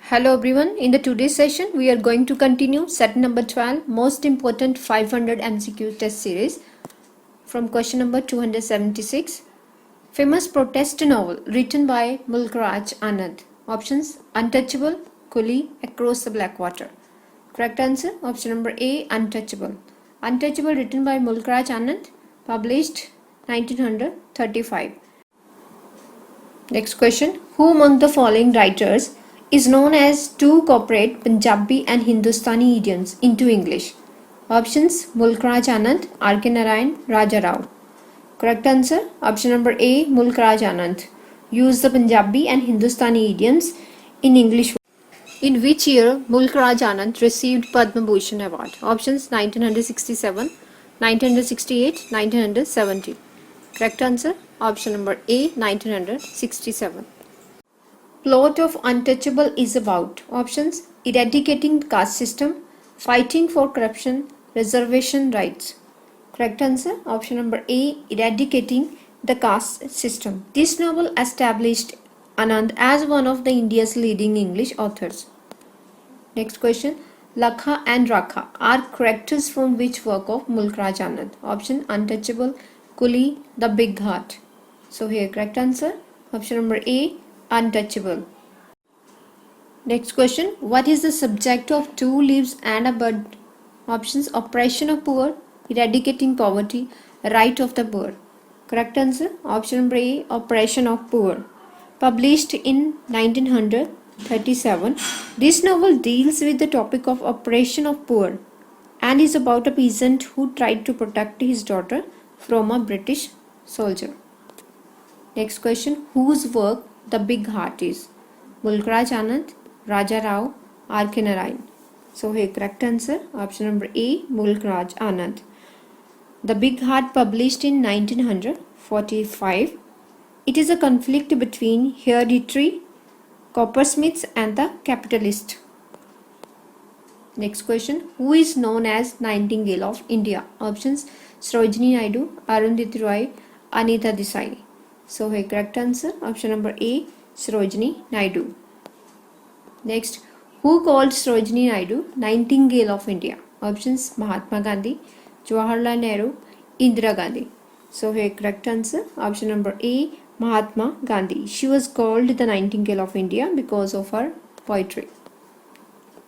Hello everyone, in the today's session we are going to continue set number 12 most important 500 MCQ test series from question number 276. Famous protest novel written by Mulk Raj Anand. Options: Untouchable, Coolie, Across the Blackwater. Correct answer option number A, Untouchable. Untouchable written by Mulk Raj Anand, published 1935. Next question: who among the following writers is known as to incorporate Punjabi and Hindustani idioms into English? Options: Mulk Raj Anand, R.K. Narayan, Raja Rao. Correct answer option number A, Mulk Raj Anand. Use the Punjabi and Hindustani idioms in English. In which year Mulk Raj Anand received Padma Bhushan Award? Options: 1967, 1968, 1970. Correct answer option number A, 1967. Plot of Untouchable is about: options: eradicating caste system, fighting for corruption, reservation rights. Correct answer option number A, eradicating the caste system. This novel established Anand as one of the India's leading English authors. Next question: Lakha and Rakha are characters from which work of Mulk Raj Anand? Option: Untouchable, Coolie, The Big Heart. So here correct answer option number A, Untouchable. Next question: what is the subject of Two Leaves and a Bud? Options: Oppression of Poor, Eradicating Poverty, Right of the Poor. Correct answer option number A, Oppression of Poor. Published in 1937, this novel deals with the topic of oppression of poor and is about a peasant who tried to protect his daughter from a British soldier. Next question: whose work The Big Heart is? Mulk Raj Anand, Raja Rao, R.K. Narayan. So here correct answer option number A, Mulk Raj Anand. The Big Heart, published in 1945. It is a conflict between hereditary coppersmiths and the capitalist. Next question: who is known as Nightingale of India? Options: Sarojini Naidu, Arundhati Roy, Anita Desai. So here correct answer option number A, Sarojini Naidu. Next: who called Sarojini Naidu Nightingale of India? Options: Mahatma Gandhi, Jawaharlal Nehru, Indira Gandhi. So here correct answer option number A, Mahatma Gandhi. She was called the Nightingale of India because of her poetry.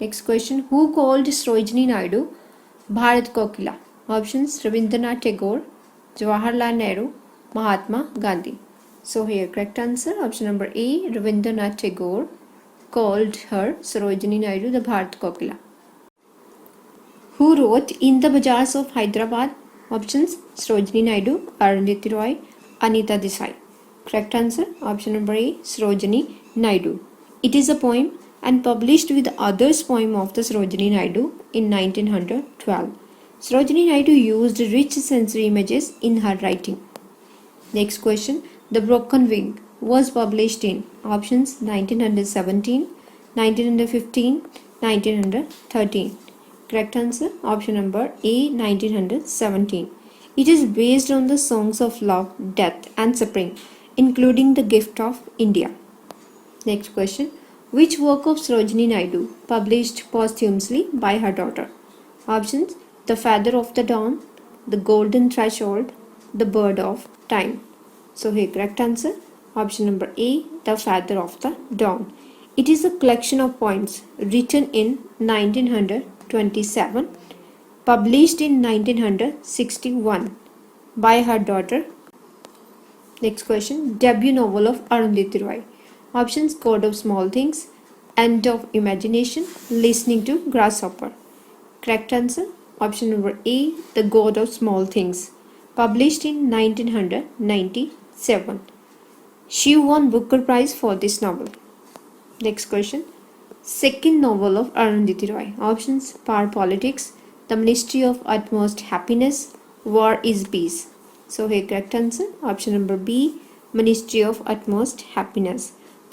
Next question: who called Sarojini Naidu Bharat Kokila? Options: Rabindranath Tagore, Jawaharlal Nehru, Mahatma Gandhi. So here correct answer option number A, Rabindranath Tagore called her Sarojini Naidu the Bharat Kokila. Who wrote In the Bazaars of Hyderabad? Options: Sarojini Naidu, Arundhati Roy, Anita Desai. Correct answer option number A, Sarojini Naidu. It is a poem and published with others poem of the Sarojini Naidu in 1912. Sarojini Naidu used rich sensory images in her writing. Next question: The Broken Wing was published in options: 1917, 1915, 1913. Correct answer option number A, 1917. It is based on the songs of love, death and suffering, including The Gift of India. Next question: which work of Sarojini Naidu published posthumously by her daughter? Options: The Feather of the Dawn, The Golden Threshold, The Bird of Time. So here correct answer option number A, The Feather of the Dawn. It is a collection of poems written in 1927, published in 1961 by her daughter. Next question: debut novel of Arundhati Roy. Options: God of Small Things, End of Imagination, Listening to Grasshopper. Correct answer option number A, The God of Small Things, published in 1997. She won Booker Prize for this novel. Next question: second novel of Arundhati Roy. Options: Power Politics, The Ministry of Utmost Happiness, War is Peace. So here correct answer option number B, Ministry of Utmost Happiness,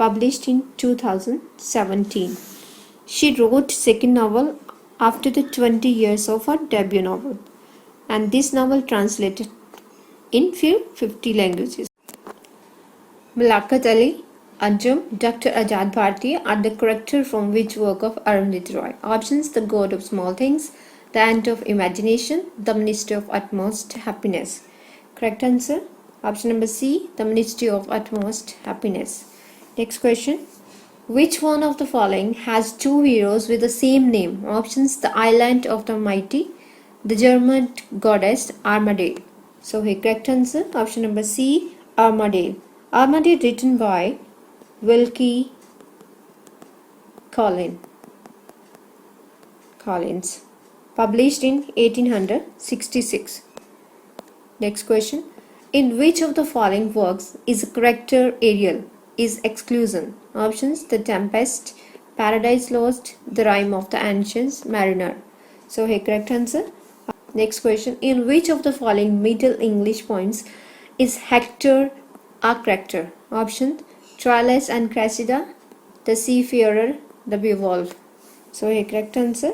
published in 2017. She wrote second novel after the 20 years of her debut novel, and this novel translated in 50 languages. Malakat Ali, Anjum, Dr. Ajad Bharti are the character from which work of Arundhati Roy? Options: The God of Small Things, The Ant of Imagination, The Ministry of Utmost Happiness. Correct answer: option number C, The Ministry of Utmost Happiness. Next question. Which one of the following has two heroes with the same name? Options: The Island of the Mighty, the German goddess Armadale. So here correct answer, option number C, Armadale. Armadale written by Wilkie Collins, published in 1866. Next question. In which of the following works is a character Ariel is exclusion? Options: The Tempest, Paradise Lost, The Rime of the Ancient Mariner. So here correct answer. Next question. In which of the following Middle English poems is Hector a character? Option: Troilus and Cressida, The Seafarer, The Beowulf. So here correct answer,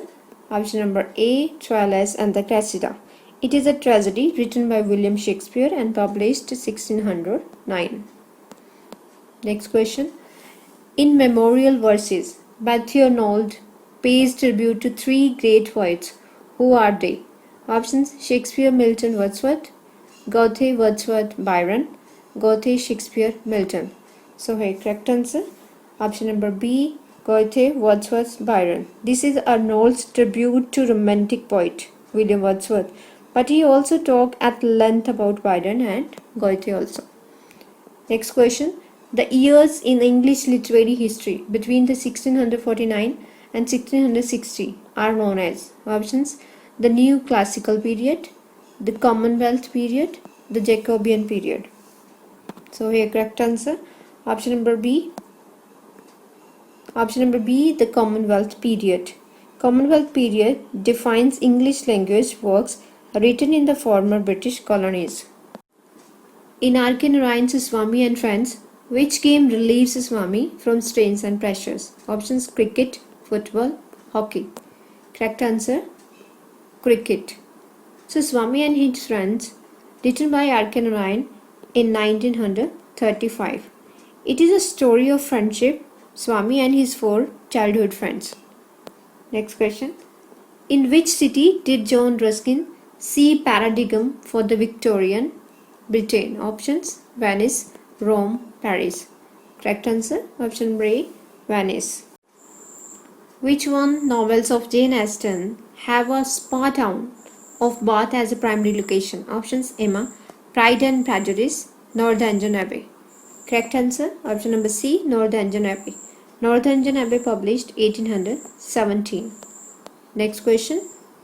option number A, Troilus and the Cressida. It is a tragedy written by William Shakespeare and published 1609. Next question. In Memorial Verses, Matthew Arnold pays tribute to three great poets. Who are they? Options: Shakespeare, Milton, Wordsworth, Goethe, Wordsworth, Byron, Goethe, Shakespeare, Milton. So here correct answer, option number B, Goethe, Wordsworth, Byron. This is Arnold's tribute to romantic poet William Wordsworth, but he also talked at length about Byron and Goethe also. Next question. The years in English literary history between the 1649 and 1660 are known as. Options: The New Classical Period, the Commonwealth Period, the Jacobean Period. So here correct answer, option number B. Option number B, the Commonwealth Period. Commonwealth Period defines English language works written in the former British colonies. In R.K. Narayan's Swami and Friends, which game relieves Swami from strains and pressures? Options: cricket, football, hockey. Correct answer, cricket. So Swami and his Friends, written by R.K. Narayan in 1935. It is a story of friendship, Swami and his four childhood friends. Next question. In which city did John Ruskin see paradigm for the Victorian Britain? Options: Venice, Rome, Paris. Correct answer, option A, Venice. Which one novels of Jane Austen have a spa town of Bath as a primary location? Options: Emma, Pride and Prejudice, Northanger Abbey. Correct answer, option number C, Northanger Abbey. Northanger Abbey, published 1817. Next question.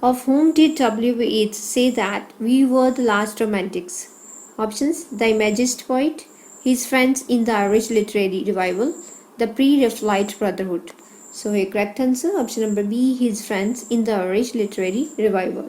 Of whom did W. Yeats say that we were the last romantics? Options: The Imagist poet, his friends in the Irish literary revival, the Pre-Raphaelite Brotherhood. So here correct answer, option number B, his friends in the Irish literary revival.